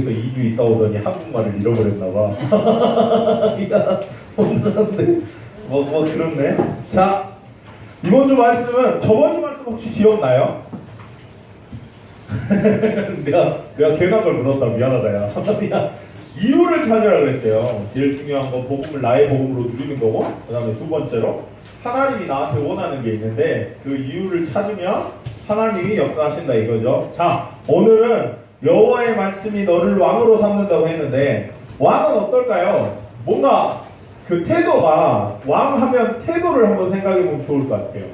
그래서 2주 있다 오더니 한국말을 잃어버렸나봐. 야, 혼나는데 뭐 그렇네. 자, 이번 주 말씀은 저번 주 말씀 혹시 기억나요? 내가 괜한 걸 물었다. 미안하다 야. 이유를 찾으라 그랬어요. 제일 중요한 건 복음을 나의 복음으로 누리는 거고, 그 다음에 두 번째로 하나님이 나한테 원하는 게 있는데 그 이유를 찾으면 하나님이 역사하신다 이거죠. 자, 오늘은 여호와의 말씀이 너를 왕으로 삼는다고 했는데 왕은 어떨까요? 뭔가 그 태도가, 왕하면 태도를 한번 생각해보면 좋을 것 같아요.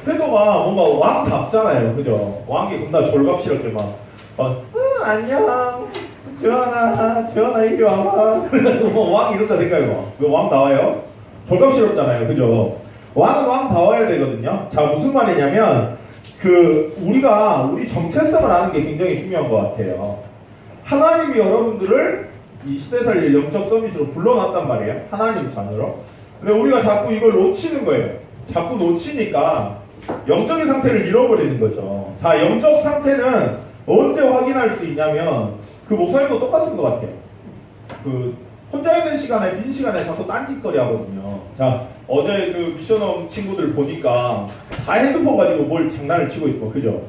태도가 뭔가 왕답잖아요, 그죠? 왕이 겁나 졸갑스럽게 안녕 지원아 이리 와봐. 그래가지고 왕 이렇다 생각해봐. 왕 나와요? 졸갑스럽잖아요, 그죠? 왕은 왕다워야 되거든요. 자, 무슨 말이냐면 우리 정체성을 아는 게 굉장히 중요한 것 같아요. 하나님이 여러분들을 이 시대살릴 영적 서밋으로 불러놨단 말이에요. 하나님 자녀로. 근데 우리가 자꾸 이걸 놓치는 거예요. 자꾸 놓치니까 영적인 상태를 잃어버리는 거죠. 자, 영적 상태는 언제 확인할 수 있냐면 목사님도 똑같은 것 같아요. 혼자 있는 시간에, 빈 시간에 자꾸 딴짓거리 하거든요. 자, 어제 미션홈 친구들 보니까 다 핸드폰 가지고 뭘 장난을 치고 있고, 그죠?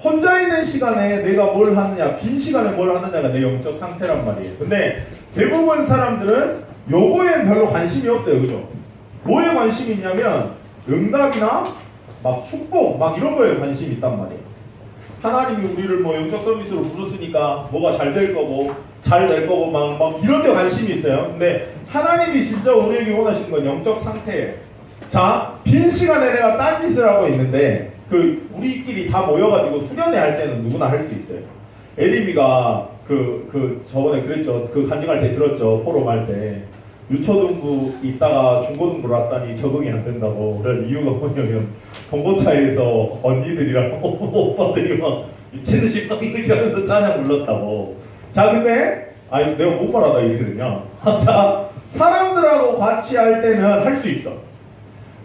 혼자 있는 시간에 내가 뭘 하느냐, 빈 시간에 뭘 하느냐가 내 영적 상태란 말이에요. 근데 대부분 사람들은 요거에 별로 관심이 없어요, 그죠? 뭐에 관심이 있냐면 응답이나 막 축복, 막 이런 거에 관심이 있단 말이에요. 하나님이 우리를 영적 서비스로 부르셨으니까 뭐가 잘 될 거고, 잘 될 거고, 막 이런 데 관심이 있어요. 근데 하나님이 진짜 우리에게 원하시는 건 영적 상태예요. 자, 빈 시간에 내가 딴짓을 하고 있는데 우리끼리 다 모여가지고 수련회 할 때는 누구나 할 수 있어요. 에리미가 저번에 그랬죠. 간증할 때 들었죠. 포럼 할 때. 유초등부 있다가 중고등부로 왔다니 적응이 안 된다고. 그래서 이유가 뭐냐면 봉고차에서 언니들이랑 오빠들이 막 미친듯이 막 이렇게 하면서 찬양 불렀다고. 자, 근데 내가 뭔 말하다 이러거든요. 자, 사람들하고 같이 할 때는 할 수 있어.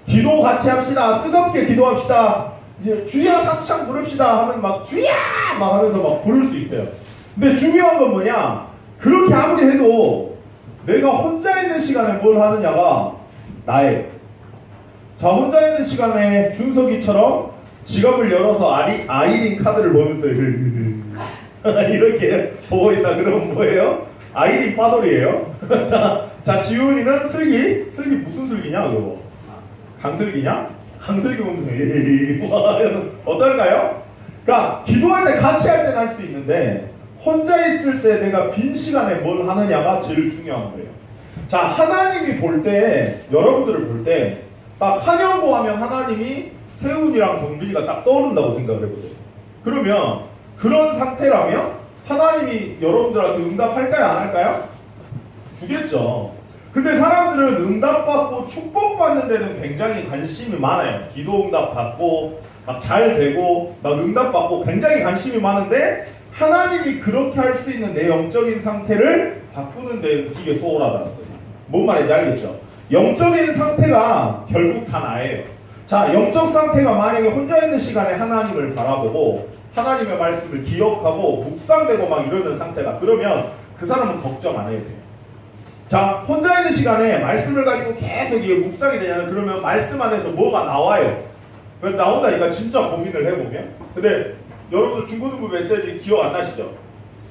기도 같이 합시다. 뜨겁게 기도합시다. 주야 삼창 부릅시다 하면 막 주야 막 하면서 막 부를 수 있어요. 근데 중요한 건 뭐냐? 그렇게 아무리 해도 내가 혼자 있는 시간에 뭘 하느냐가 나예요. 자, 혼자 있는 시간에 준석이처럼 지갑을 열어서 아이린 카드를 보면서 이렇게 보고 있다 그러면 뭐예요? 아이린 빠돌이에요. 자, 지훈이는 슬기 무슨 슬기냐 그거? 강슬기냐? 강슬기 보면서 어떨까요? 그러니까 기도할 때 같이 할 때는 할 수 있는데 혼자 있을 때 내가 빈 시간에 뭘 하느냐가 제일 중요한 거예요. 자, 하나님이 볼 때, 여러분들을 볼 때 딱 한영고 하면 하나님이 세훈이랑 경빈이가 딱 떠오른다고 생각을 해보세요. 그러면 그런 상태라면 하나님이 여러분들한테 응답할까요? 안 할까요? 주겠죠. 근데 사람들은 응답받고 축복받는 데는 굉장히 관심이 많아요. 기도 응답받고 막 잘 되고 막 응답받고 굉장히 관심이 많은데 하나님이 그렇게 할 수 있는 내 영적인 상태를 바꾸는 데 되게 소홀하다는 거예요. 뭔 말인지 알겠죠? 영적인 상태가 결국 다 나예요. 자, 영적 상태가 만약에 혼자 있는 시간에 하나님을 바라보고 하나님의 말씀을 기억하고 묵상되고 막 이러는 상태다. 그러면 그 사람은 걱정 안 해도 돼요. 자, 혼자 있는 시간에 말씀을 가지고 계속 이게 묵상이 되냐면 그러면 말씀 안에서 뭐가 나와요. 나온다니까 진짜 고민을 해보면. 근데 여러분들 중고등부 메시지 기억 안 나시죠?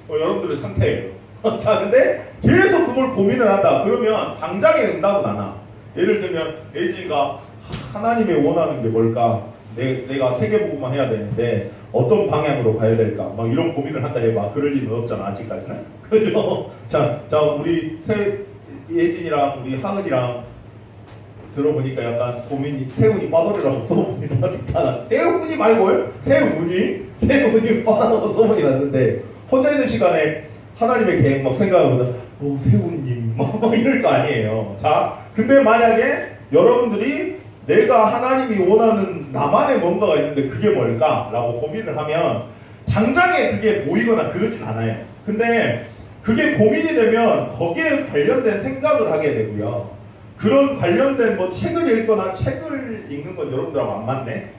여러분들의 상태예요. 자, 근데 계속 그걸 고민을 한다. 그러면 당장의 응답은 안 와. 예를 들면 에이지가 하나님이 원하는 게 뭘까? 내가 세계복음만 해야 되는데 어떤 방향으로 가야 될까? 막 이런 고민을 한다 해봐. 그럴 일은 없잖아, 아직까지는. 그죠? 자, 우리 예진이랑 우리 하은이랑 들어보니까 약간 고민이 세훈이 빠돌이라고 소문이 났다. 세훈이 말고요? 세훈이 빠돌이라고 소문이 났는데 혼자 있는 시간에 하나님의 계획 막 생각하면 세훈님 막 이럴 거 아니에요. 자, 근데 만약에 여러분들이 내가 하나님이 원하는 나만의 뭔가가 있는데 그게 뭘까? 라고 고민을 하면 당장에 그게 보이거나 그러진 않아요. 근데 그게 고민이 되면 거기에 관련된 생각을 하게 되고요. 그런 관련된 책을 읽거나 책을 읽는 건 여러분들하고 안 맞네?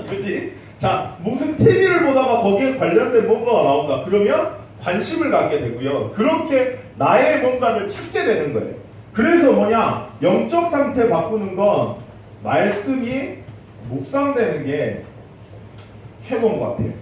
그렇지? 자, 무슨 TV를 보다가 거기에 관련된 뭔가가 나온다. 그러면 관심을 갖게 되고요. 그렇게 나의 뭔가를 찾게 되는 거예요. 그래서 뭐냐? 영적 상태 바꾸는 건 말씀이 묵상되는 게 최고인 것 같아요.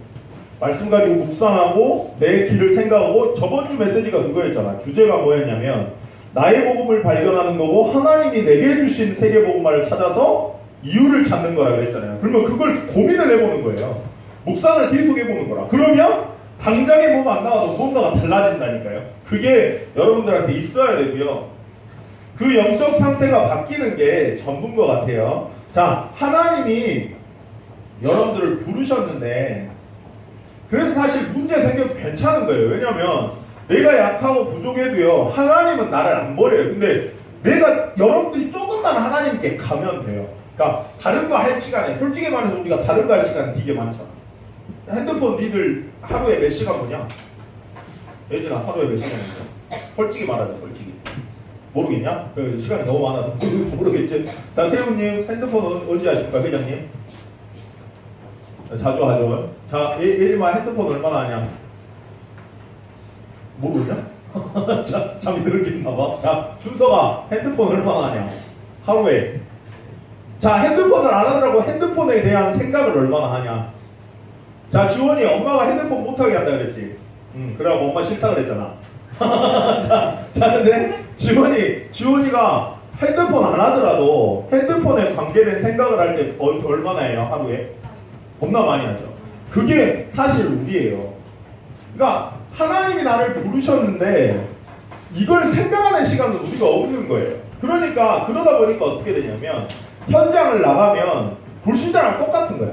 말씀 가지고 묵상하고 내 길을 생각하고 저번 주 메시지가 그거였잖아. 주제가 뭐였냐면 나의 복음을 발견하는 거고 하나님이 내게 주신 세계 복음화를 찾아서 이유를 찾는 거라 그랬잖아요. 그러면 그걸 고민을 해보는 거예요. 묵상을 계속 해보는 거라. 그러면 당장에 뭐가 안 나와도 뭔가가 달라진다니까요. 그게 여러분들한테 있어야 되고요. 그 영적 상태가 바뀌는 게 전부인 것 같아요. 자, 하나님이 여러분들을 부르셨는데 그래서 사실 문제 생겨도 괜찮은 거예요. 왜냐면 내가 약하고 부족해도요 하나님은 나를 안 버려요. 근데 내가 여러분들이 조금만 하나님께 가면 돼요. 그러니까 다른 거 할 시간에 솔직히 말해서 우리가 다른 거 할 시간이 되게 많잖아. 핸드폰 니들 하루에 몇 시간 보냐? 예진아 하루에 몇 시간 보냐? 솔직히 말하자 솔직히 모르겠냐? 그 시간이 너무 많아서 모르겠지? 자 세훈님 핸드폰 언제 하십니까 회장님? 자주 하죠. 자 예림아 핸드폰 얼마나 하냐? 모르냐? 잠이 들었겠나봐. 자 준서가 핸드폰 얼마나 하냐? 하루에. 자 핸드폰을 안 하더라고. 핸드폰에 대한 생각을 얼마나 하냐? 자 지원이 엄마가 핸드폰 못하게 한다 그랬지. 그래갖고 엄마 싫다 그랬잖아. 자 근데 지원이가 핸드폰 안 하더라도 핸드폰에 관계된 생각을 할 때 얼마나 해요 하루에? 겁나 많이 하죠. 그게 사실 우리예요. 그러니까 하나님이 나를 부르셨는데 이걸 생각하는 시간은 우리가 없는 거예요. 그러니까 그러다 보니까 어떻게 되냐면 현장을 나가면 불신자랑 똑같은 거야.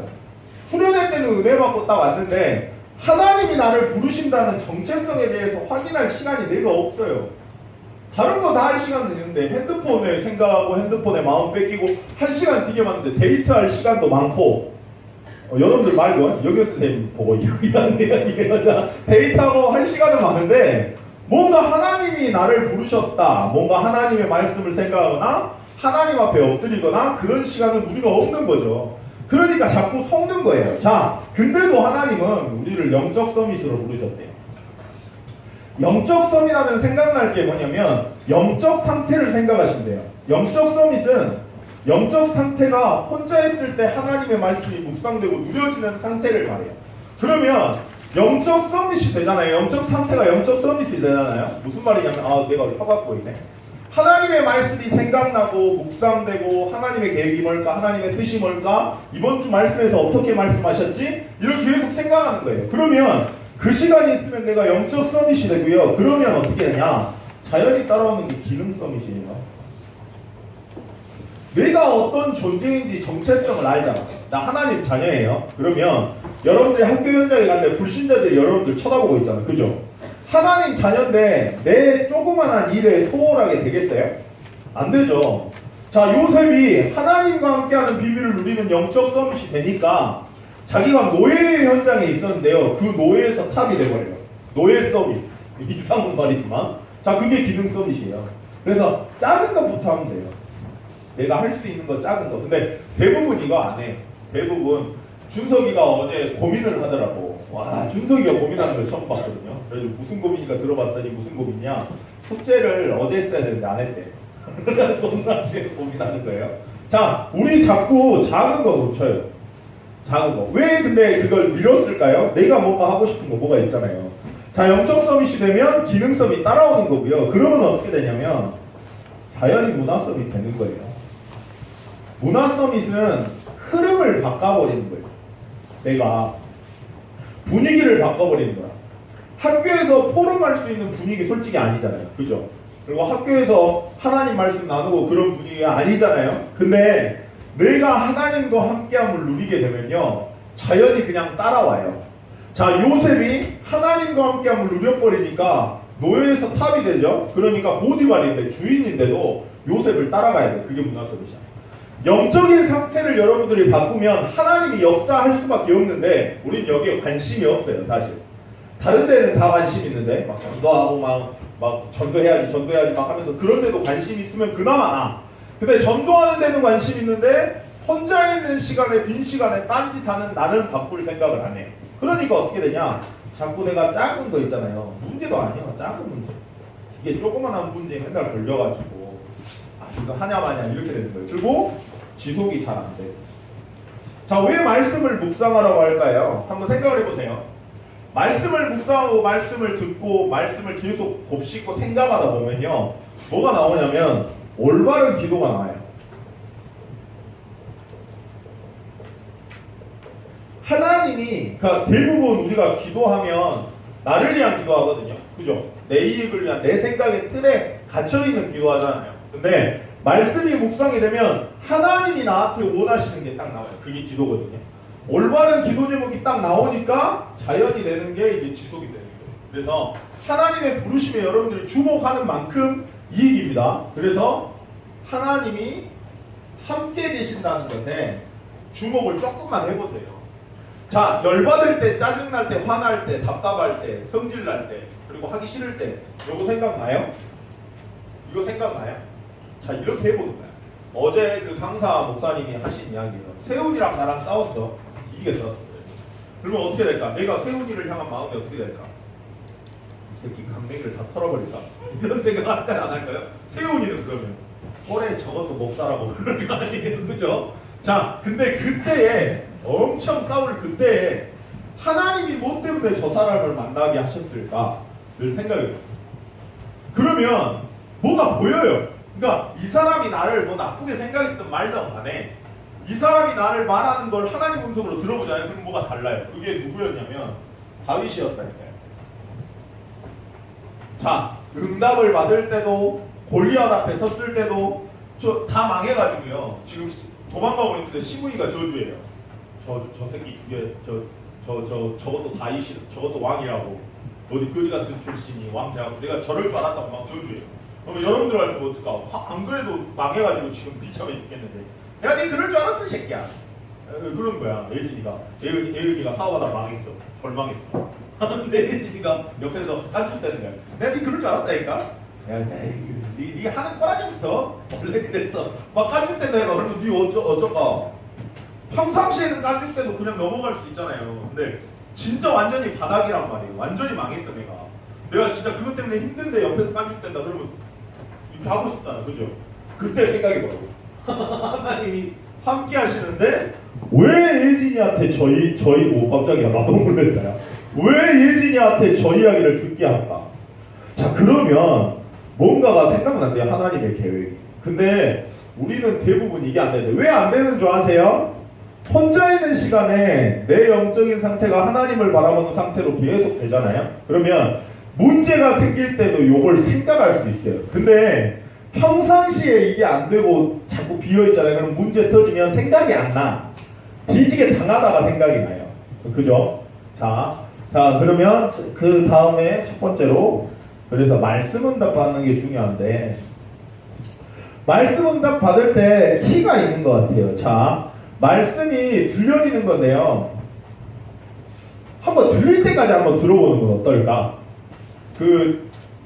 수련회 때는 은혜 받고 딱 왔는데 하나님이 나를 부르신다는 정체성에 대해서 확인할 시간이 내가 없어요. 다른 거 다 할 시간은 있는데 핸드폰에 생각하고 핸드폰에 마음 뺏기고 할 시간 되게 많은데 데이트할 시간도 많고 여러분들 말고 여기 선생님 보고 이야기하자. 데이트하고 할 시간은 많은데 뭔가 하나님이 나를 부르셨다, 뭔가 하나님의 말씀을 생각하거나 하나님 앞에 엎드리거나 그런 시간은 우리가 없는 거죠. 그러니까 자꾸 속는 거예요. 자, 근데도 하나님은 우리를 영적 서밋으로 부르셨대요. 영적 서밋하면 생각날 게 뭐냐면 영적 상태를 생각하시면 돼요. 영적 서밋은 영적 상태가 혼자 있을 때 하나님의 말씀이 묵상되고 누려지는 상태를 말해요. 그러면 영적 서밋이 되잖아요. 영적 상태가 영적 서밋이 되잖아요. 무슨 말이냐면 내가 혀가 꼬이네. 하나님의 말씀이 생각나고 묵상되고 하나님의 계획이 뭘까? 하나님의 뜻이 뭘까? 이번 주 말씀에서 어떻게 말씀하셨지? 이렇게 계속 생각하는 거예요. 그러면 그 시간이 있으면 내가 영적 서밋이 되고요. 그러면 어떻게 되냐? 자연히 따라오는 게 기능 서밋이에요. 내가 어떤 존재인지 정체성을 알잖아. 나 하나님 자녀예요. 그러면 여러분들이 학교 현장에 갔는데 불신자들이 여러분들 쳐다보고 있잖아. 그죠? 하나님 자녀인데 내 조그만한 일에 소홀하게 되겠어요? 안 되죠. 자, 요셉이 하나님과 함께하는 비밀을 누리는 영적 서밋이 되니까 자기가 노예 현장에 있었는데요. 그 노예에서 탑이 돼버려요. 노예 서밋. 이상한 말이지만 자, 그게 기능 서밋이에요. 그래서 작은 것부터 하면 돼요. 내가 할 수 있는 거 작은 거. 근데 대부분 이거 안 해. 대부분 준석이가 어제 고민을 하더라고. 와, 준석이가 고민하는 걸 처음 봤거든요. 그래서 무슨 고민인가 들어봤더니 무슨 고민이냐. 숙제를 어제 했어야 되는데 안 했대. 그래서 존나 지금 고민하는 거예요. 자, 우리 자꾸 작은 거 놓쳐요. 작은 거. 왜 근데 그걸 미뤘을까요? 내가 뭔가 하고 싶은 거 뭐가 있잖아요. 자, 영적 서밋이 되면 기능 서밋 따라오는 거고요. 그러면 어떻게 되냐면 자연히 문화 서밋 되는 거예요. 문화 서밋은 흐름을 바꿔버리는 거예요. 내가 분위기를 바꿔버리는 거야. 학교에서 포럼할 수 있는 분위기 솔직히 아니잖아요. 그죠? 그리고 학교에서 하나님 말씀 나누고 그런 분위기가 아니잖아요. 근데 내가 하나님과 함께함을 누리게 되면요 자연히 그냥 따라와요. 자, 요셉이 하나님과 함께함을 누려버리니까 노예에서 탑이 되죠. 그러니까 보디발인데 주인인데도 요셉을 따라가야 돼. 그게 문화 서밋이야. 영적인 상태를 여러분들이 바꾸면 하나님이 역사할 수밖에 없는데 우린 여기에 관심이 없어요. 사실 다른 데는 다 관심 있는데 막 전도하고 막 전도해야지 막 하면서 그런 데도 관심이 있으면 그나마 나. 근데 전도하는 데는 관심 있는데 혼자 있는 시간에 빈 시간에 딴짓하는 나는 바꿀 생각을 안 해. 그러니까 어떻게 되냐? 자꾸 내가 작은 거 있잖아요. 문제도 아니야. 작은 문제. 이게 조그만한 문제에 맨날 걸려가지고 이거 하냐 마냐 이렇게 되는 거예요. 그리고 지속이 잘 안 돼. 자, 왜 말씀을 묵상하라고 할까요? 한번 생각을 해보세요. 말씀을 묵상하고 말씀을 듣고 말씀을 계속 곱씹고 생각하다 보면요, 뭐가 나오냐면 올바른 기도가 나와요. 하나님이, 그러니까 대부분 우리가 기도하면 나를 위한 기도하거든요. 그죠? 내 이익을 위한 내 생각의 틀에 갇혀있는 기도하잖아요. 근데 말씀이 묵상이 되면 하나님이 나한테 원하시는 게 딱 나와요. 그게 기도거든요. 올바른 기도 제목이 딱 나오니까 자연이 되는 게 이게 지속이 되는 거예요. 그래서 하나님의 부르심에 여러분들이 주목하는 만큼 이익입니다. 그래서 하나님이 함께 계신다는 것에 주목을 조금만 해보세요. 자, 열받을 때, 짜증날 때, 화날 때, 답답할 때, 성질날 때, 그리고 하기 싫을 때, 이거 생각나요? 이거 생각나요? 자, 이렇게 해보는 거야. 어제 그 강사 목사님이 하신 이야기는 세훈이랑 나랑 싸웠어. 이게 싸웠어. 그러면 어떻게 될까? 내가 세훈이를 향한 마음이 어떻게 될까? 이 새끼 강냉이를 다 털어버릴까? 이런 생각 할까요? 안 할까요? 세훈이는 그러면 올해 저것도 못 살아고 그런 거 아니에요? 그죠? 자, 근데 그때에 엄청 싸울 그때에 하나님이 뭐 때문에 저 사람을 만나게 하셨을까? 늘 생각해요. 그러면 뭐가 보여요. 그러니까 이 사람이 나를 뭐 나쁘게 생각했든 말든 간에 이 사람이 나를 말하는 걸 하나님 음성으로 들어보잖아요. 그럼 뭐가 달라요. 그게 누구였냐면 다윗이었다니까요. 자, 응답을 받을 때도 골리앗 앞에 섰을 때도 저 다 망해가지고요. 지금 도망가고 있는데 시므이가 저주예요. 저 새끼 죽여. 저것도 다윗이, 저것도 왕이라고. 어디 거지 같은 출신이 왕 돼갖고 내가 저럴 줄 알았다고 막 저주해요. 그러면 여러분들 할 때 뭐 어떡하? 안 그래도 망해가지고 지금 비참해 죽겠는데 야, 니 그럴 줄 알았어, 이 새끼야. 그런 거야. 예은이가 사업하다 망했어. 절망했어. 근데 예진이가 옆에서 깐죽대는 거야. 내가 니 그럴 줄 알았다니까. 야, 니 하는 꼬라지부터 원래 그랬어. 막 깐죽댄다 해봐. 그러면 니 어쩌까? 평상시에는 깐죽대도 그냥 넘어갈 수 있잖아요. 근데 진짜 완전히 바닥이란 말이에요. 완전히 망했어, 내가 진짜 그것 때문에 힘든데 옆에서 깐죽댄다 그러면 이렇게 하고 싶잖아, 그죠? 그때 생각이 뭐라고? 하나님이 함께 하시는데 왜 예진이한테 오 깜짝이야, 나도 놀랬다. 왜 예진이한테 저 이야기를 듣게 할까? 자, 그러면 뭔가가 생각난대요, 하나님의 계획이. 근데 우리는 대부분 이게 안 되는데 왜 안 되는 줄 아세요? 혼자 있는 시간에 내 영적인 상태가 하나님을 바라보는 상태로 계속 되잖아요. 그러면 문제가 생길 때도 이걸 생각할 수 있어요. 근데 평상시에 이게 안 되고 자꾸 비어있잖아요. 그럼 문제 터지면 생각이 안 나. 뒤지게 당하다가 생각이 나요. 그죠? 자, 그러면 그 다음에 첫 번째로 그래서 말씀 응답 받는 게 중요한데 말씀 응답 받을 때 키가 있는 것 같아요. 자, 말씀이 들려지는 건데요. 한번 들릴 때까지 한번 들어보는 건 어떨까?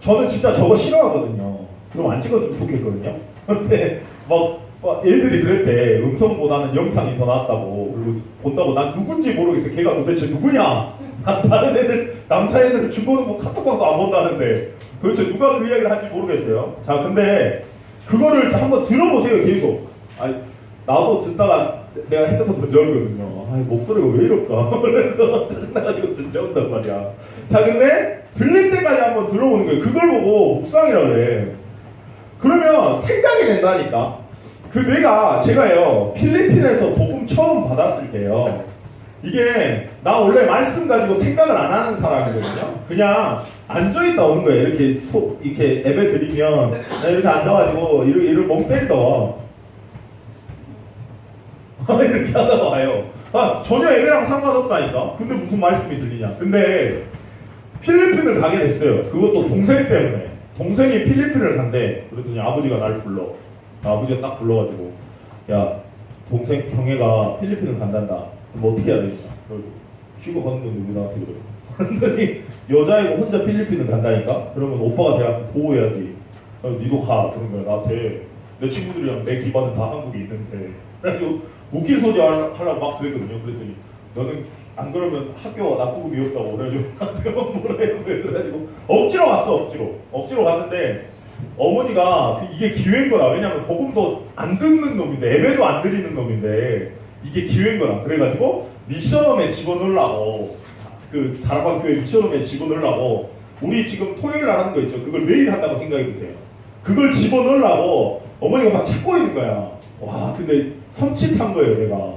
저는 진짜 저거 싫어하거든요. 좀 안 찍었으면 좋겠거든요. 근데 막 애들이 그랬대. 음성보다는 영상이 더 낫다고. 그리고 본다고 난 누군지 모르겠어. 걔가 도대체 누구냐? 다른 애들, 남자 애들은 중고등 뭐 카톡방도 안 본다는데 도대체 누가 그 이야기를 하는지 모르겠어요. 자, 근데 그거를 한번 들어보세요. 계속. 아니, 나도 듣다가 내가 핸드폰 던져오거든요. 목소리가 왜 이럴까? 그래서 짜증나가지고 던져온단 말이야. 자, 근데 들릴 때까지 한번 들어보는 거예요. 그걸 보고 묵상이라 그래. 그러면 생각이 된다니까. 제가요 필리핀에서 복음 처음 받았을 때요, 이게 나 원래 말씀 가지고 생각을 안 하는 사람이거든요. 그냥 앉아있다 오는 거예요. 이렇게 예배 드리면 이렇게 앉아가지고 이를 멍 때리다 와. 이렇게 하다가 와요. 전혀 예배랑 상관없다니까. 근데 무슨 말씀이 들리냐. 근데 필리핀을 가게 됐어요. 그것도 동생 때문에. 동생이 필리핀을 간대. 그랬더니 아버지가 날 불러. 아버지가 딱 불러가지고, 야, 동생 형애가 필리핀을 간단다. 그럼 어떻게 해야 되겠냐. 그래가지고 쉬고 가는 건데 왜 나한테 그래. 그랬더니 여자애가 혼자 필리핀을 간다니까. 그러면 오빠가 대학 보호해야지. 니도 가. 그런 거야 나한테. 내 친구들이랑 내 기반은 다 한국에 있는데. 그래가지고 웃길 소리 하려고 막 그랬거든요. 그랬더니 너는 안 그러면 학교 납부금이 없다고 그래가지고 나한테 뭐라 해요. 그래가지고 억지로 갔어. 억지로 갔는데 어머니가 이게 기회인 거다. 왜냐면 복음도 안 듣는 놈인데 예배도 안 드리는 놈인데 이게 기회인 거다. 그래가지고 미션홈에 집어넣으려고 그 다락방 교회 미션홈에 집어넣으려고 우리 지금 토요일 날 하는 거 있죠. 그걸 매일 한다고 생각해 보세요. 그걸 집어넣으려고 어머니가 막 찾고 있는 거야. 와 근데 섬찟한 거예요. 내가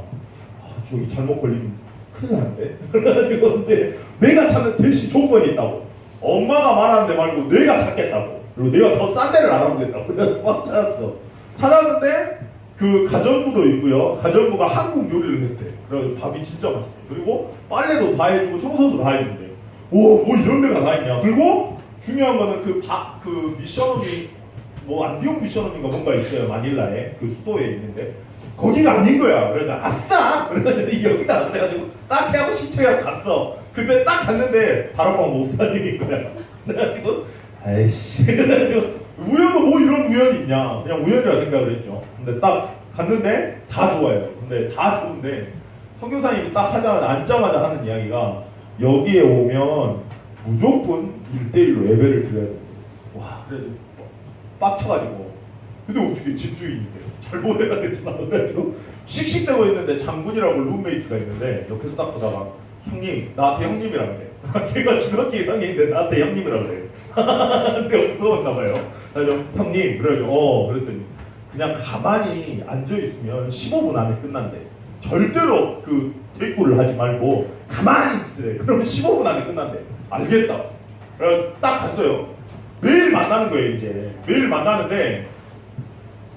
저기 잘못 걸리면 큰일 나는데. 그래가지고 이제 내가 찾는 대신 조건이 있다고. 엄마가 말하는데 말고 내가 찾겠다고. 그리고 내가 더 싼 데를 알아보겠다고. 그래서 막 찾았어. 찾았는데 그 가정부도 있고요. 가정부가 한국 요리를 했대. 그래서 밥이 진짜 맛있대. 그리고 빨래도 다 해주고 청소도 다 해준대. 오, 뭐 이런 데가 다 있냐. 그리고 중요한 거는 그 미션홈이 뭐 안디옥 미션홈인가 뭔가 있어요. 마닐라에 그 수도에 있는데 거기가 아닌 거야. 그래서 아싸! 그래가지고 여기다 그래가지고 딱 해하고 신청해하고 갔어. 근데 딱 갔는데 다락방 못 살리는 거야. 그래가지고 아이씨. 그래가지고 우연도 뭐 이런 우연이 있냐. 그냥 우연이라 생각을 했죠. 근데 딱 갔는데 다 좋아요. 근데 다 좋은데 선교사님이 딱 앉자마자 하는 이야기가 여기에 오면 무조건 1대1로 예배를 드려야 돼. 와, 그래서 빡쳐가지고. 근데 어떻게 집주인인데 잘 보내야 되지만 그래가지고 씩씩대고 있는데 장군이라고 룸메이트가 있는데 옆에서 딱 보다가 형님, 나한테 형님이라 그래. 걔가 중학교 1학년인데 나한테 형님이라 그래. 근데 무서웠나 봐요. 그래서 형님, 그래가지고 그랬더니 그냥 가만히 앉아있으면 15분 안에 끝난대. 절대로 그 대꾸를 하지 말고 가만히 있으래. 그러면 15분 안에 끝난대. 알겠다. 그래서 딱 갔어요. 매일 만나는 거예요. 이제 매일 만나는데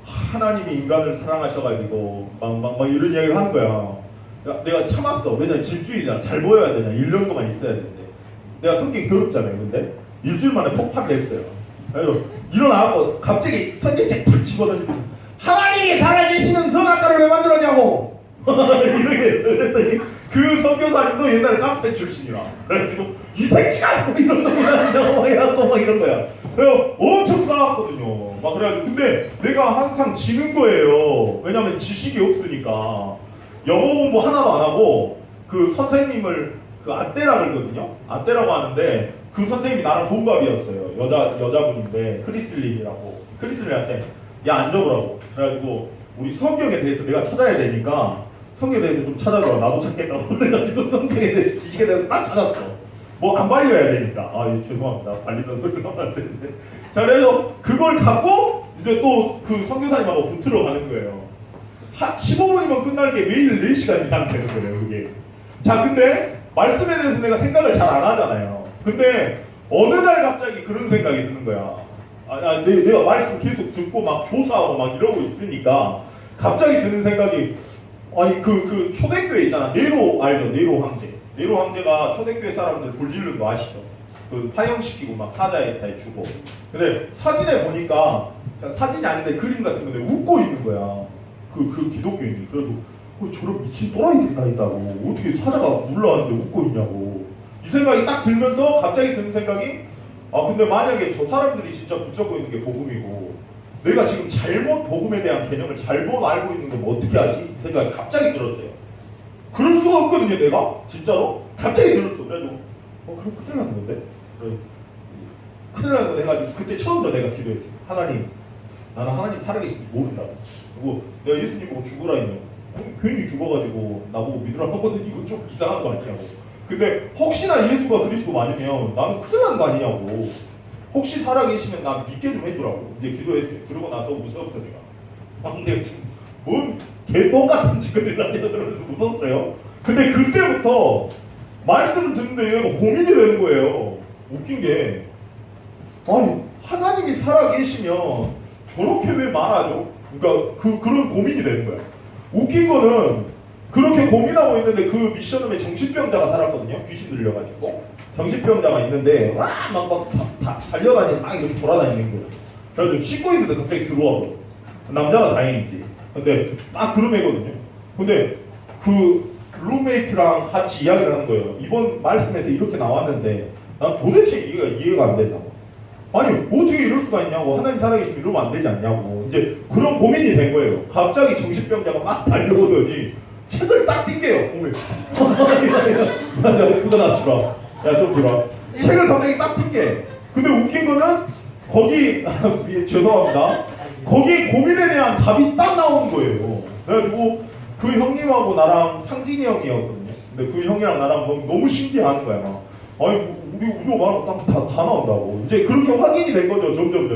하나님이 인간을 사랑하셔가지고 막 이런 이야기를 하는 거야. 내가 참았어. 왜냐면 집주인이잖아. 잘 보여야 되냐. 1년 동안 있어야 되는데 내가 성격이 더럽잖아요. 근데 일주일 만에 폭발을 했어요. 그래서 일어나고 갑자기 성경책 탁 집어던지고 하나님이 살아계시는 선악과를 왜 만들었냐고 이렇게 했어요. 그랬더니 그 선교사님도 옛날에 깡패 출신이라 그래가지고 이 새끼가 뭐 이런 놈이라고 막 해갖고 막 이런 거야. 그래서 엄청 싸웠거든요. 막 그래가지고 근데 내가 항상 지는 거예요. 왜냐면 지식이 없으니까. 영어 공부 하나도 안 하고 그 선생님을 그 아떼라 그러거든요. 아떼라고 하는데 그 선생님이 나랑 동갑이었어요. 여자분인데 크리슬린이라고. 크리슬린한테 야 앉아보라고. 그래가지고 우리 성경에 대해서 내가 찾아야 되니까 성경에 대해서 좀 찾아보라. 나도 찾겠다고. 그래가지고 성경에 대해서 지식에 대해서 딱 찾았어. 뭐 안 발려야 되니까. 죄송합니다. 발리던 소리가 안 되는데. 자 그래서 그걸 갖고 이제 또 그 선교사님하고 붙으러 가는 거예요. 15분이면 끝날 게 매일 4시간 이상 되는 거예요, 그게. 자, 근데 말씀에 대해서 내가 생각을 잘 안 하잖아요. 근데 어느 날 갑자기 그런 생각이 드는 거야. 내가 말씀 계속 듣고 막 조사하고 막 이러고 있으니까 갑자기 드는 생각이 그 초대교회 있잖아. 네로 알죠? 네로 황제. 네로 황제가 초대교회 사람들 돌질른 거 아시죠? 그 파형시키고 막 사자에다 주고. 근데 사진에 보니까 사진이 아닌데 그림 같은 건데 웃고 있는 거야. 그 기독교인이. 그래서 저런 미친 또라이들이 다 있다고. 어떻게 사자가 물러왔는데 웃고 있냐고. 이 생각이 딱 들면서 갑자기 드는 생각이 근데 만약에 저 사람들이 진짜 붙잡고 있는 게 복음이고 내가 지금 잘못 복음에 대한 개념을 잘못 알고 있는 건 어떻게 하지? 이 생각이 갑자기 들었어요. 그럴 수가 없거든요, 내가. 진짜로. 갑자기 들었어. 그래가지고 그럼 큰일 나는 건데? 큰일 나는 거 해가지고 그때 처음으로 내가 기도했어요. 하나님, 나는 하나님 살아계신지 모른다고. 그리고 내가 예수님 보고 죽으라 했냐고. 괜히 죽어가지고 나보고 믿으라고 하거든. 이거 좀 이상한 거 아니냐고. 근데 혹시나 예수가 그리스도 맞으면 나는 큰일 나는 거 아니냐고. 혹시 살아계시면 나 믿게 좀 해주라고 이제 기도했어요. 그러고 나서 무서웠어 내가. 근데 뭔 개똥같은 짓을 하냐 그러면서 웃었어요. 근데 그때부터 말씀을 듣는데 얘가 고민이 되는 거예요. 웃긴 게 하나님이 살아계시면 저렇게 왜 말하죠? 그러니까 그런 고민이 되는 거야. 웃긴 거는 그렇게 고민하고 있는데 그 미션홈에 정신병자가 살았거든요. 귀신 들려가지고 정신병자가 있는데 막 달려다니고 막 이렇게 돌아다니는 거예요. 그래가지고 씻고 있는데 갑자기 들어와 버렸어. 남자라 다행이지. 근데 딱 그런 애거든요. 근데 그 룸메이트랑 같이 이야기를 하는 거예요. 이번 말씀에서 이렇게 나왔는데 난 도대체 이해가 안 된다고. 아니 어떻게 이럴 수가 있냐고. 하나님 살아계시면 이러면 안 되지 않냐고. 이제 그런 고민이 된 거예요. 갑자기 정신병자가 막 달려오더니 책을 딱 띵게요. 오면 맞아, 그거 나 주라. 야, 좀 주라. 책을 갑자기 딱 띵게. 근데 웃긴 거는 거기 죄송합니다. 거기 고민에 대한 답이 딱 나오는 거예요. 그래가지고 그 형님하고 나랑 상진이 형이었거든요. 근데 그 형이랑 나랑 너무 신기해하는 거야. 막. 아니 우리가 말하면 다 나온다고. 이제 그렇게 확인이 된 거죠. 점점.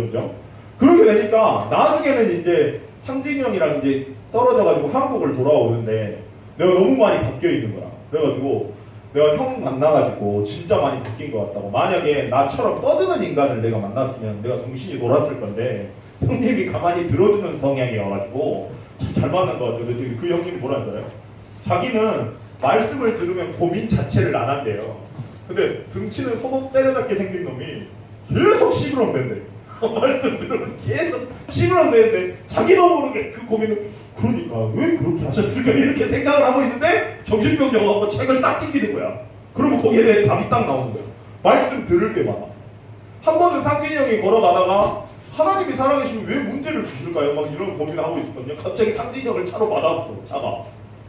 그렇게 되니까 나중에는 이제 상진이 형이랑 이제 떨어져가지고 한국을 돌아오는데 내가 너무 많이 바뀌어 있는 거야. 그래가지고 내가 형 만나가지고 진짜 많이 바뀐 것 같다고. 만약에 나처럼 떠드는 인간을 내가 만났으면 내가 정신이 돌았을 건데 형님이 가만히 들어주는 성향이어가지고 참 잘 만난 것 같아요. 근데 그 형님이 뭐라 하잖아요. 자기는 말씀을 들으면 고민 자체를 안 한대요. 근데 등치는 소독 때려잡게 생긴 놈이 계속 시끄럽댄대. 말씀 들으면 계속 시끄럽대는데 자기도 모르게 그 고민을 그러니까 왜 그렇게 하셨을까 이렇게 생각을 하고 있는데 정신병자가 책을 딱 튕기는 거야. 그러면 거기에 대해 답이 딱 나오는 거야. 말씀 들을 때마다. 한 번은 상진이 형이 걸어가다가 하나님이 살아계시면 왜 문제를 주실까요? 막 이런 고민을 하고 있었거든요. 갑자기 상진이 형을 차로 받아왔어. 차가.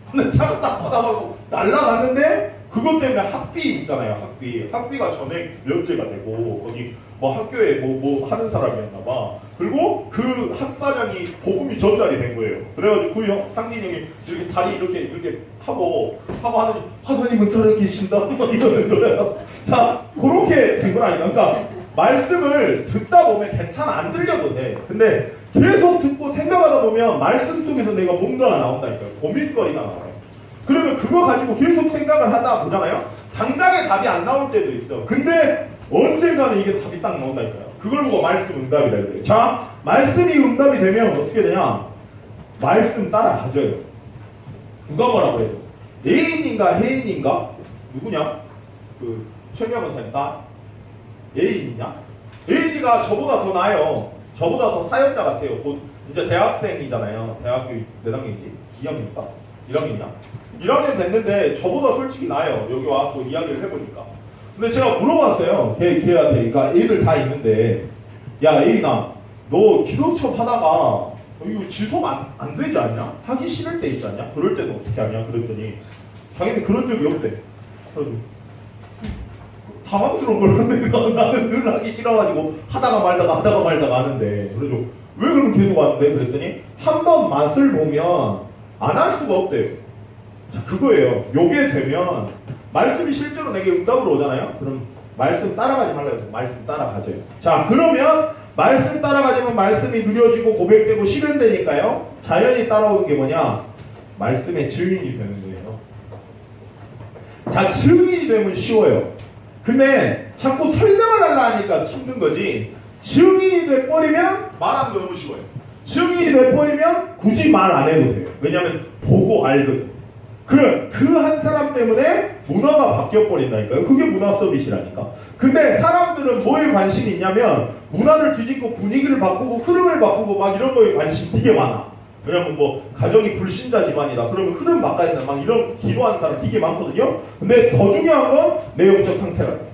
근데 차가 딱 받아가고 날라갔는데 그것 때문에 학비 있잖아요. 학비가 전액 면제가 되고 거기 뭐 학교에 뭐 하는 사람이었나 봐. 그리고 그 학사장이 복음이 전달이 된 거예요. 그래가지고 그 형 상진이 형이 이렇게 다리 이렇게 하고 하나님은 살아계신다 막 이러는 거예요. 자, 그렇게 된 건 아닌가. 그러니까 말씀을 듣다 보면 괜찮아, 안 들려도 돼. 근데 계속 듣고 생각하다 보면 말씀 속에서 내가 뭔가가 나온다니까요. 고민거리가 나와요. 그러면 그거 가지고 계속 생각을 하다 보잖아요. 당장에 답이 안 나올 때도 있어. 근데 언젠가는 이게 답이 딱 나온다니까요. 그걸 보고 말씀 응답이라 그래요. 자, 말씀이 응답이 되면 어떻게 되냐? 말씀 따라가져요. 누가 뭐라고 해요? 예인인가 혜인인가? 누구냐? 그 최미아 권사님 딸? 예인이냐? 예인이가 저보다 더 나아요. 저보다 더 사역자 같아요. 곧 이제 대학생이잖아요. 대학교 몇 학년이지? 2학년인가? 1학년이냐? 1학년 됐는데 저보다 솔직히 나아요. 여기 와서 이야기를 해보니까. 근데 제가 물어봤어요. 걔한테. 그러니까 애들 다 있는데 야 예인아 너 기도 수업 하다가 이거 지속 안 되지 않냐? 하기 싫을 때 있지 않냐? 그럴 때는 어떻게 하냐? 그랬더니 자기는 그런 적이 없대. 그래가지고 당황스러운 걸 근데 나는 늘 하기 싫어가지고 하다가 말다가 하는데 그래서 왜 그럼 계속 하는데? 그랬더니 한 번 맛을 보면 안 할 수가 없대요. 자, 그거예요. 요게 되면 말씀이 실제로 내게 응답으로 오잖아요. 그럼 말씀 따라가지 말라요. 말씀 따라가져요. 자, 그러면 말씀 따라가지면 말씀이 누려지고 고백되고 실현되니까요. 자연히 따라오는 게 뭐냐? 말씀의 증인이 되는 거예요. 자, 증인이 되면 쉬워요. 근데 자꾸 설명을 하려 하니까 힘든 거지. 증인이 돼버리면 말하는 거 너무 쉬워요. 증인이 돼버리면 굳이 말 안 해도 돼요. 왜냐면 보고 알거든. 그 한 사람 때문에 문화가 바뀌어버린다니까요. 그게 문화 서비스라니까. 근데 사람들은 뭐에 관심이 있냐면 문화를 뒤집고 분위기를 바꾸고 흐름을 바꾸고 막 이런 거에 관심이 되게 많아. 왜냐면 뭐 가정이 불신자 집안이다. 그러면 흐름 바꿔야 막 이런 기도하는 사람 되게 많거든요. 근데 더 중요한 건 내 영적 상태라고.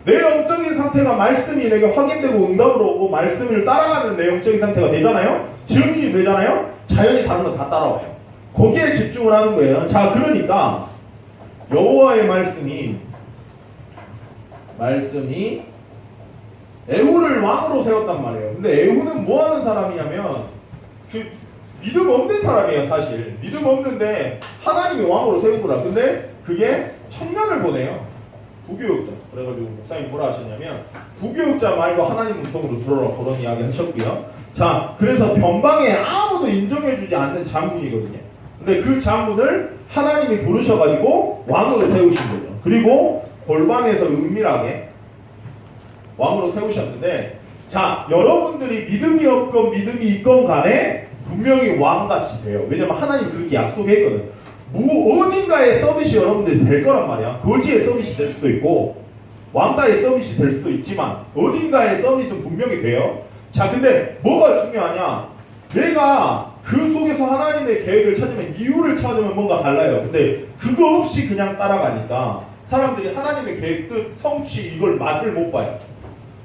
내 영적인 상태가 말씀이 내게 확인되고 응답으로 오고 말씀을 따라가는 내 영적인 상태가 되잖아요. 증인이 되잖아요. 자연히 다른 건 다 따라와요. 거기에 집중을 하는 거예요. 자, 그러니까 여호와의 말씀이 에후를 왕으로 세웠단 말이에요. 근데 에후는 뭐 하는 사람이냐면 그 믿음 없는 사람이에요. 사실 믿음 없는데 하나님이 왕으로 세운 거라. 근데 그게 청년을 보내요. 부교육자. 그래가지고 목사님 뭐라 하셨냐면 부교육자 말고 하나님 음성으로 들어라 그런 이야기 하셨고요. 자, 그래서 변방에 아무도 인정해주지 않는 장군이거든요. 근데 그 장군을 하나님이 부르셔가지고 왕으로 세우신 거죠. 그리고 골방에서 은밀하게 왕으로 세우셨는데, 자, 여러분들이 믿음이 없건 믿음이 있건 간에 분명히 왕같이 돼요. 왜냐면 하나님이 그렇게 약속했거든. 어딘가에 서밋이 여러분들이 될 거란 말이야. 거지의 서밋이 될 수도 있고 왕따의 서밋이 될 수도 있지만 어딘가의 서밋은 분명히 돼요. 자, 근데 뭐가 중요하냐? 내가 그 속에서 하나님의 계획을 찾으면, 이유를 찾으면 뭔가 달라요. 근데 그거 없이 그냥 따라가니까 사람들이 하나님의 계획, 뜻, 성취 이걸 맛을 못 봐요.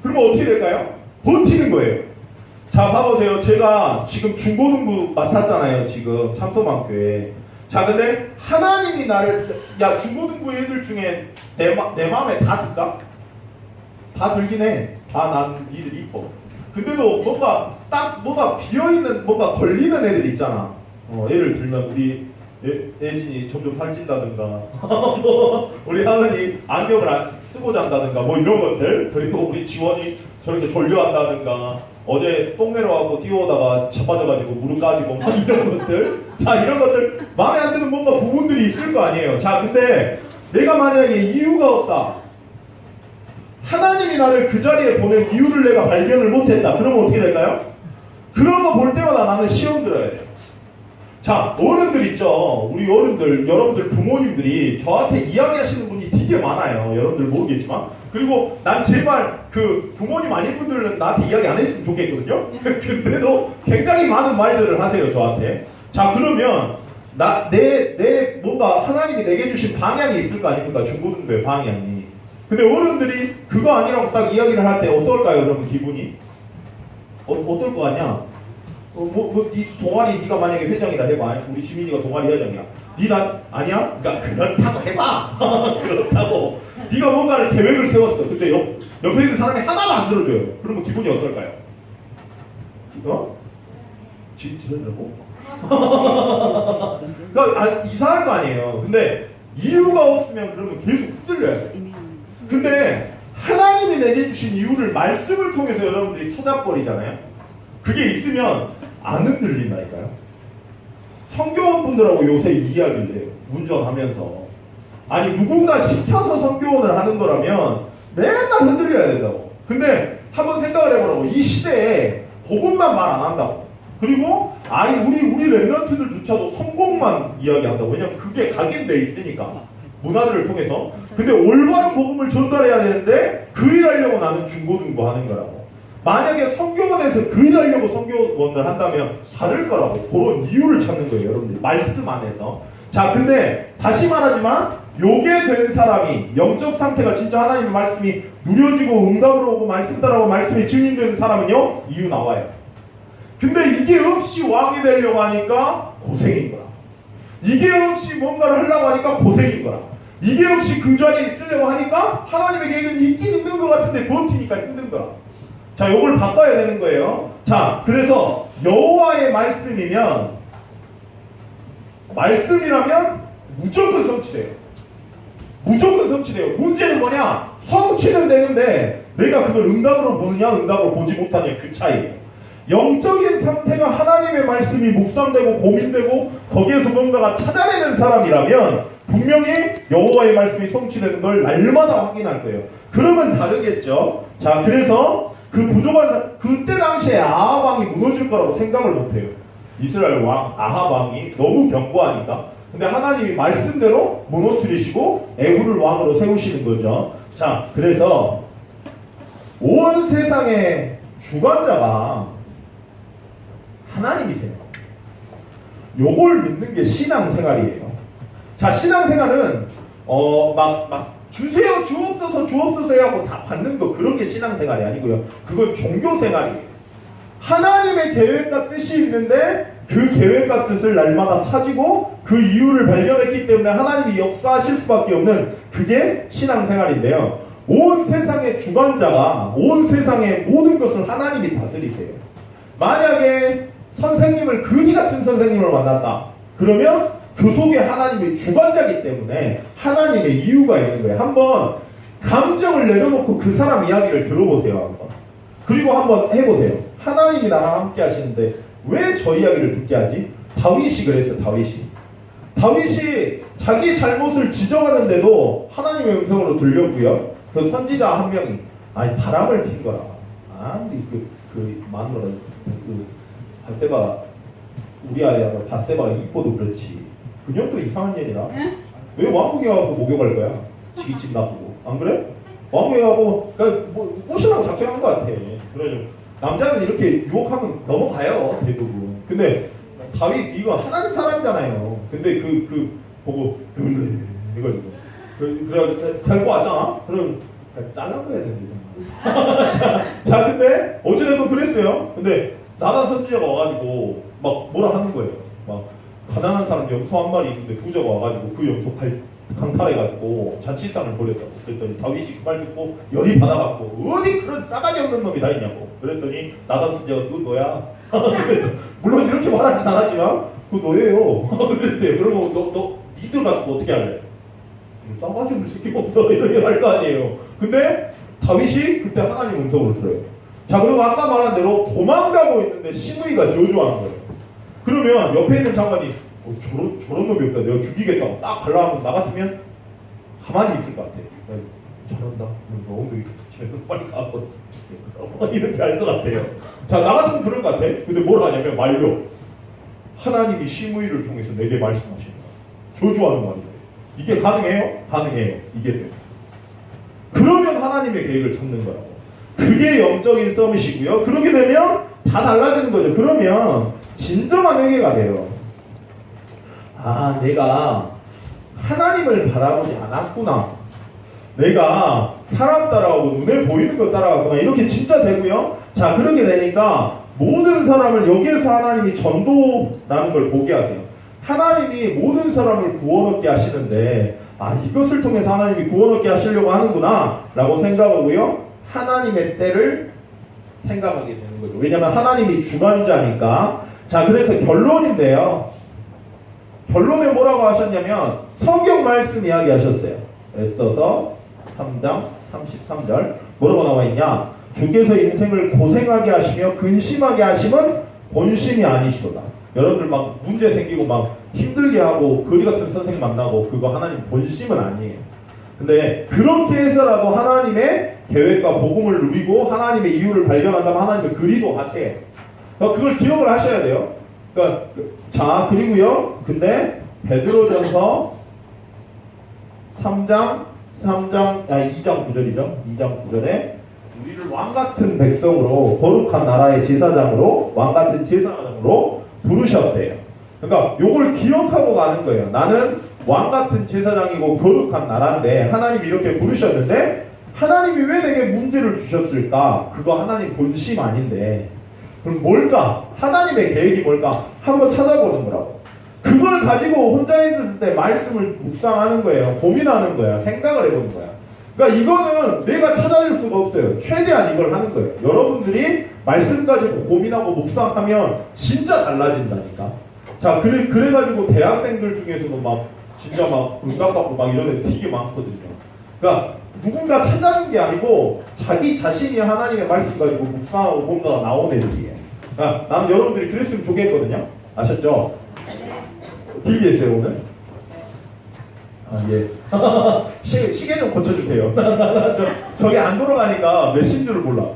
그러면 어떻게 될까요? 버티는 거예요. 자, 봐보세요. 제가 지금 중고등부 맡았잖아요. 지금 참소망교회. 자, 근데 하나님이 나를, 야, 중고등부 애들 중에 내 마음에 다 들까? 다 들긴 해. 다 난 니들 이뻐. 근데도 뭔가 딱 뭐가 비어있는, 뭔가 걸리는 애들 있잖아. 예를 들면 우리 예진이 점점 살찐다든가 뭐 우리 하은이 안경을 안 쓰고 잔다든가 뭐 이런 것들, 그리고 우리 지원이 저렇게 졸려한다든가 어제 똥내러 가고 뛰어오다가 자빠져가지고 무릎 까지고 막 이런 것들. 자, 이런 것들 마음에 안 드는 뭔가 부분들이 있을 거 아니에요. 자, 근데 내가 만약에 이유가 없다, 하나님이 나를 그 자리에 보낸 이유를 내가 발견을 못했다, 그러면 어떻게 될까요? 그런 거 볼 때마다 나는 시험 들어야 돼요. 자, 어른들 있죠. 우리 어른들, 여러분들 부모님들이 저한테 이야기하시는 분이 되게 많아요. 여러분들 모르겠지만. 그리고 난 제발 그 부모님 아닌 분들은 나한테 이야기 안 했으면 좋겠거든요. 근데도 굉장히 많은 말들을 하세요, 저한테. 자, 그러면 내 뭔가 하나님이 내게 주신 방향이 있을 거 아닙니까? 중고등부의 방향이. 근데 어른들이 그거 아니라고 딱 이야기를 할 때 어떨까요, 여러분 기분이? 어떨 거 같냐? 이 동아리 네가 만약에 회장이라 해봐. 우리 지민이가 동아리 회장이야. 난 아니야? 그러니까 그렇다고 해봐. 그렇다고. 네가 뭔가를 계획을 세웠어. 근데 옆에 있는 사람이 하나도 안 들어줘요. 그러면 기분이 어떨까요? 지르라고? 그러니까 이상할 거 아니에요. 근데 이유가 없으면 그러면 계속 흔들려야 돼. 근데 하나님이 내게 주신 이유를 말씀을 통해서 여러분들이 찾아버리잖아요. 그게 있으면 안 흔들린다니까요. 성교원 분들하고 요새 이야기를 해요. 운전하면서. 아니, 누군가 시켜서 성교원을 하는 거라면 맨날 흔들려야 된다고. 근데 한번 생각을 해보라고. 이 시대에 복음만 말 안 한다고. 그리고 우리 랩런트들조차도 성공만 이야기한다고. 왜냐면 그게 각인돼 있으니까. 문화들을 통해서. 근데 올바른 복음을 전달해야 되는데 그 일하려고 나는 중고등부 하는 거라고. 만약에 성교원에서 그 일하려고 성교원을 한다면 다를 거라고. 그런 이유를 찾는 거예요, 여러분들. 말씀 안에서. 자, 근데 다시 말하지만 요게 된 사람이, 영적 상태가 진짜 하나님의 말씀이 누려지고 응답으로 오고 말씀 따라오고 말씀이 증인되는 사람은요, 이유 나와요. 근데 이게 없이 왕이 되려고 하니까 고생인 거라. 이게 없이 뭔가를 하려고 하니까 고생인 거라. 이게 없이 그 자리에 있으려고 하니까 하나님의 계획은 있긴 있는 것 같은데 버티니까 힘든 거라. 자, 요걸 바꿔야 되는 거예요. 자, 그래서 여호와의 말씀이라면 무조건 성취돼요. 무조건 성취돼요. 문제는 뭐냐? 성취는 되는데 내가 그걸 응답으로 보느냐 응답으로 보지 못하냐, 그 차이예요. 영적인 상태가 하나님의 말씀이 묵상되고 고민되고 거기에서 뭔가가 찾아내는 사람이라면 분명히 여호와의 말씀이 성취되는 걸 날마다 확인할 거예요. 그러면 다르겠죠. 자, 그래서 그 부족한, 그때 당시에 아합 왕이 무너질 거라고 생각을 못해요. 이스라엘 왕 아합 왕이 너무 견고하니까. 근데 하나님이 말씀대로 무너뜨리시고 에후를 왕으로 세우시는 거죠. 자, 그래서 온 세상의 주관자가 하나님이세요. 요걸 믿는 게 신앙생활이에요. 자, 신앙생활은 주세요, 주옵소서 해하고 다 받는 거, 그런 게 신앙생활이 아니고요. 그건 종교생활이에요. 하나님의 계획과 뜻이 있는데 그 계획과 뜻을 날마다 찾고 그 이유를 발견했기 때문에 하나님이 역사하실 수밖에 없는, 그게 신앙생활인데요. 온 세상의 주관자가 온 세상의 모든 것을 하나님이 다스리세요. 만약에 선생님을, 거지 같은 선생님을 만났다. 그러면 그 속에 하나님이 주관자이기 때문에 하나님의 이유가 있는 거예요. 한번 감정을 내려놓고 그 사람 이야기를 들어보세요. 한번. 그리고 한번 해보세요. 하나님이 나랑 함께 하시는데 왜 저 이야기를 듣게 하지? 다윗이 그랬어요. 다윗이 자기 잘못을 지적하는데도 하나님의 음성으로 들렸고요. 그 선지자 한 명이 바람을 핀 거라. 그 마누라 바세바, 우리 아이가 바세바가 이뻐도 그렇지. 그녀도 이상한 년이라. 왜 왕궁에 가고 목욕할 거야? 지기 집 놔두고. 안 그래? 왕궁에 가고, 그러니까 뭐 꼬시라고 작정한 것 같아. 그래서 남자는 이렇게 유혹하면 넘어가요, 대부분. 근데 다윗 이거 하나님 사람이잖아요. 근데 보고 이거 그래 데리고 왔잖아. 그럼 잘라버려야 되는데 정말. 자, 근데 어찌됐건 그랬어요. 근데 나단 선지자가 와가지고 막 뭐라 하는 거예요. 막 가난한 사람 염소 한 마리 있는데 부자가 와가지고 그 염소 강탈해가지고 잔치상을 벌였다고. 그랬더니 다윗이 그 말 듣고 열이 받아갖고 어디 그런 싸가지 없는 놈이 다 있냐고. 그랬더니 나단 선지자가 그 너야. 그래서 물론 이렇게 말하진 않았지만 그 너예요. 그랬어요. 그러면 너 니들 가지고 어떻게 할래? 싸가지 없는 새끼가 없어 이렇게 할 거 아니에요. 근데 다윗이 그때 하나님 음성을 들어요. 자, 그리고 아까 말한 대로 도망가고 있는데 시므이가 저주하는 거예요. 그러면 옆에 있는 장관이 저런 놈이 없다, 내가 죽이겠다고 딱 갈라하면 나 같으면 가만히 있을 것 같아. 잘한다. 그러면서 엉덩이 툭툭 치면서 빨리 가고 이렇게 할 것 같아요. 자, 나 같으면 그럴 것 같아. 근데 뭘 하냐면 말려. 하나님이 시므이를 통해서 내게 말씀하시는 거야. 저주하는 말이에요. 이게 가능해요? 가능해요. 이게 돼요. 그러면 하나님의 계획을 찾는 거라고. 그게 영적인 서밋이고요. 그렇게 되면 다 달라지는 거죠. 그러면 진정한 회개가 돼요. 아, 내가 하나님을 바라보지 않았구나. 내가 사람 따라가고 눈에 보이는 것 따라가구나. 이렇게 진짜 되고요. 자, 그렇게 되니까 모든 사람을 여기에서 하나님이 전도라는 걸 보게 하세요. 하나님이 모든 사람을 구원 얻게 하시는데 아, 이것을 통해서 하나님이 구원 얻게 하시려고 하는구나 라고 생각하고요. 하나님의 때를 생각하게 되는 거죠. 왜냐하면 하나님이 주관자니까. 자, 그래서 결론인데요. 결론에 뭐라고 하셨냐면 성경 말씀 이야기하셨어요. 에스더서 3장 33절 뭐라고 나와 있냐? 주께서 인생을 고생하게 하시며 근심하게 하심은 본심이 아니시도다. 여러분들 막 문제 생기고 막 힘들게 하고 거지 같은 선생 만나고 그거 하나님 본심은 아니에요. 근데 그렇게 해서라도 하나님의 계획과 복음을 누리고 하나님의 이유를 발견한다면 하나님을 그리도 하세요. 그러니까 그걸 기억을 하셔야 돼요. 그러니까 자, 그리고요. 근데 베드로전서 2장 9절이죠. 2장 9절에 우리를 왕같은 백성으로 거룩한 나라의 제사장으로 왕같은 제사장으로 부르셨대요. 그러니까 요걸 기억하고 가는 거예요. 나는 왕같은 제사장이고 거룩한 나라인데 하나님이 이렇게 부르셨는데 하나님이 왜 내게 문제를 주셨을까? 그거 하나님 본심 아닌데 그럼 뭘까? 하나님의 계획이 뭘까? 한번 찾아보는 거라고. 그걸 가지고 혼자 있을 때 말씀을 묵상하는 거예요. 고민하는 거야. 생각을 해보는 거야. 그러니까 이거는 내가 찾아낼 수가 없어요. 최대한 이걸 하는 거예요. 여러분들이 말씀 가지고 고민하고 묵상하면 진짜 달라진다니까. 자, 그래가지고 대학생들 중에서도 막 진짜 막 응답받고 막 이런 애 되게 많거든요. 그러니까 누군가 찾아낸 게 아니고 자기 자신이 하나님의 말씀 가지고 묵상하고 뭔가가 나온 애들이에요. 그러니까 나는 여러분들이 그랬으면 좋겠거든요. 아셨죠? 길게 했어요 오늘? 아, 예. 시계 좀 고쳐주세요. 저게 안 돌아가니까 몇 신 줄을 몰라.